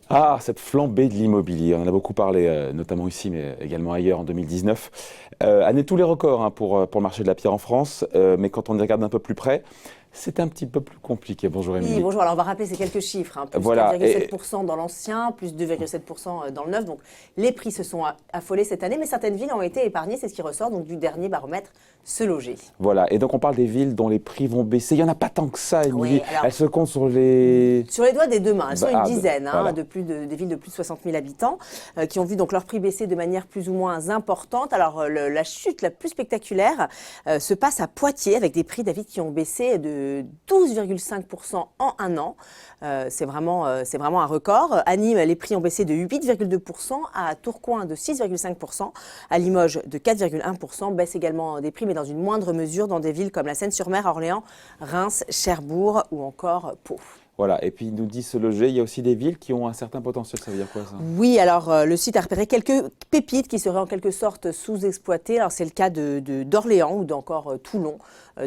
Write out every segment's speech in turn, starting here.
Ah, cette flambée de l'immobilier, on en a beaucoup parlé, notamment ici, mais également ailleurs en 2019. Année de tous les records hein, pour le marché de la pierre en France, mais quand on y regarde un peu plus près, c'est un petit peu plus compliqué. Bonjour Émilie. Oui, bonjour. Alors on va rappeler ces quelques chiffres. Plus Voilà, 4,7% dans l'ancien, plus 2,7% dans le neuf. Donc les prix se sont affolés cette année, mais certaines villes ont été épargnées. C'est ce qui ressort donc, du dernier baromètre Se Loger. Voilà, et donc on parle des villes dont les prix vont baisser. Il n'y en a pas tant que ça, Émilie. Oui, alors, elles se comptent sur les... Sur les doigts des deux mains. Elles sont une dizaine voilà. des villes de plus de 60 000 habitants qui ont vu donc leur prix baisser de manière plus ou moins importante. Alors la chute la plus spectaculaire se passe à Poitiers avec des prix, David, qui ont baissé de 12,5% en un an. C'est vraiment un record. À Nîmes, les prix ont baissé de 8,2%, à Tourcoing de 6,5%, à Limoges de 4,1%. Baisse également des prix, mais dans une moindre mesure dans des villes comme la Seine-sur-Mer, Orléans, Reims, Cherbourg ou encore Pau. Voilà, et puis il nous dit Se Loger, il y a aussi des villes qui ont un certain potentiel, ça veut dire quoi ça? Oui, alors le site a repéré quelques pépites qui seraient en quelque sorte sous-exploitées. Alors c'est le cas d'Orléans ou d'encore Toulon,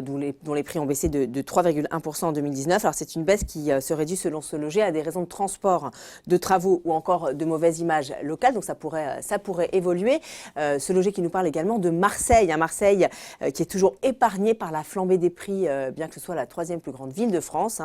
dont les prix ont baissé de 3,1% en 2019. Alors c'est une baisse qui serait due selon Se Loger à des raisons de transport, de travaux ou encore de mauvaise image locale. Donc ça pourrait évoluer. Se Loger qui nous parle également de Marseille. Marseille qui est toujours épargné par la flambée des prix, bien que ce soit la troisième plus grande ville de France.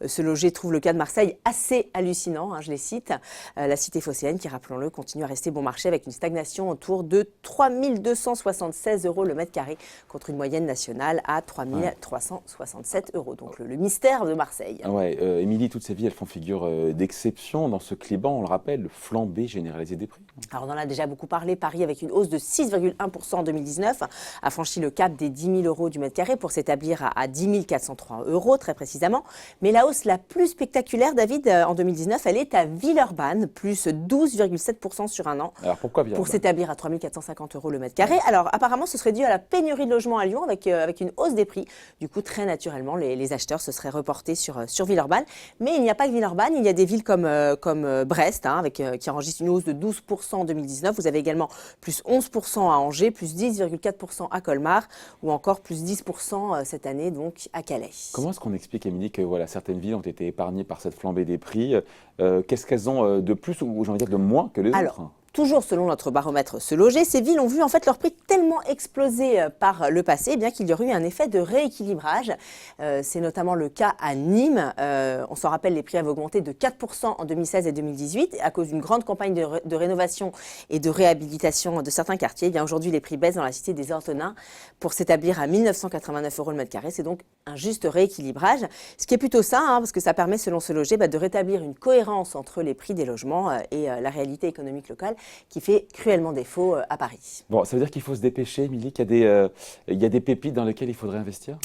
Se Loger trouve le cas de Marseille assez hallucinant, je les cite. La cité phocéenne qui, rappelons-le, continue à rester bon marché avec une stagnation autour de 3 276 € le mètre carré contre une moyenne nationale à 3 367 €. Donc le mystère de Marseille. Ouais, Émilie, toutes ces villes, elles font figure d'exception dans ce climat, on le rappelle, flambée généralisée des prix. Alors on en a déjà beaucoup parlé, Paris avec une hausse de 6,1% en 2019 a franchi le cap des 10 000 € du mètre carré pour s'établir à 10 403 € très précisément. Mais la hausse la plus spectaculaire, David, en 2019, elle est à Villeurbanne, plus 12,7% sur un an. Alors pourquoi Villeurbanne? Pour s'établir à 3 450 € le mètre carré. Alors apparemment, ce serait dû à la pénurie de logements à Lyon avec une hausse des prix. Du coup, très naturellement, les acheteurs se seraient reportés sur Villeurbanne. Mais il n'y a pas que Villeurbanne, il y a des villes comme Brest, qui enregistrent une hausse de 12% en 2019. Vous avez également plus 11% à Angers, plus 10,4% à Colmar ou encore plus 10% cette année donc à Calais. Comment est-ce qu'on explique, Émilie, que voilà, certaines villes ont été épargnées par cette flambée des prix? Qu'est-ce qu'elles ont de plus ou j'ai envie de dire de moins que les autres? Toujours selon notre baromètre Se Loger, ces villes ont vu en fait leur prix tellement exploser par le passé, bien qu'il y aurait eu un effet de rééquilibrage. C'est notamment le cas à Nîmes. On s'en rappelle, les prix avaient augmenté de 4% en 2016 et 2018 à cause d'une grande campagne de rénovation et de réhabilitation de certains quartiers. Bien aujourd'hui, les prix baissent dans la cité des Orthenins pour s'établir à 1 989 € le mètre carré. C'est donc un juste rééquilibrage, ce qui est plutôt ça, parce que ça permet, selon Se Loger, de rétablir une cohérence entre les prix des logements et la réalité économique locale, qui fait cruellement défaut à Paris. Bon, ça veut dire qu'il faut se dépêcher, Émilie, qu'il y a des pépites dans lesquelles il faudrait investir?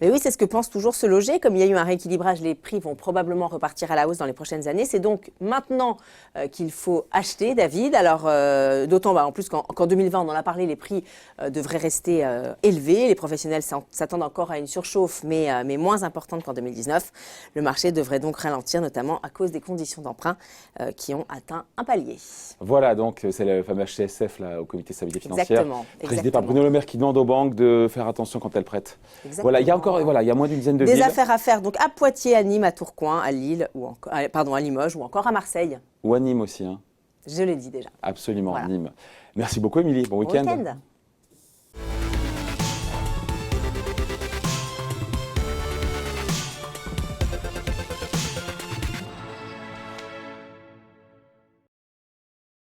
Mais oui, c'est ce que pense toujours Se Loger. Comme il y a eu un rééquilibrage, les prix vont probablement repartir à la hausse dans les prochaines années. C'est donc maintenant qu'il faut acheter, David. Alors, d'autant en plus qu'en 2020, on en a parlé, les prix devraient rester élevés. Les professionnels s'attendent encore à une surchauffe, mais moins importante qu'en 2019. Le marché devrait donc ralentir, notamment à cause des conditions d'emprunt qui ont atteint un palier. Voilà, donc c'est le fameux HCSF, là, au Comité de stabilité financière, présidé par Exactement. Bruno Le Maire, qui demande aux banques de faire attention quand elles prêtent. Exactement. Voilà, il y a moins d'une dizaine de Des villes. affaires à faire donc à Poitiers, à Nîmes, à Tourcoing, à Lille, à Limoges ou encore à Marseille. Ou à Nîmes aussi. Je l'ai dit déjà. Absolument, Voilà. Nîmes. Merci beaucoup, Émilie. Bon week-end.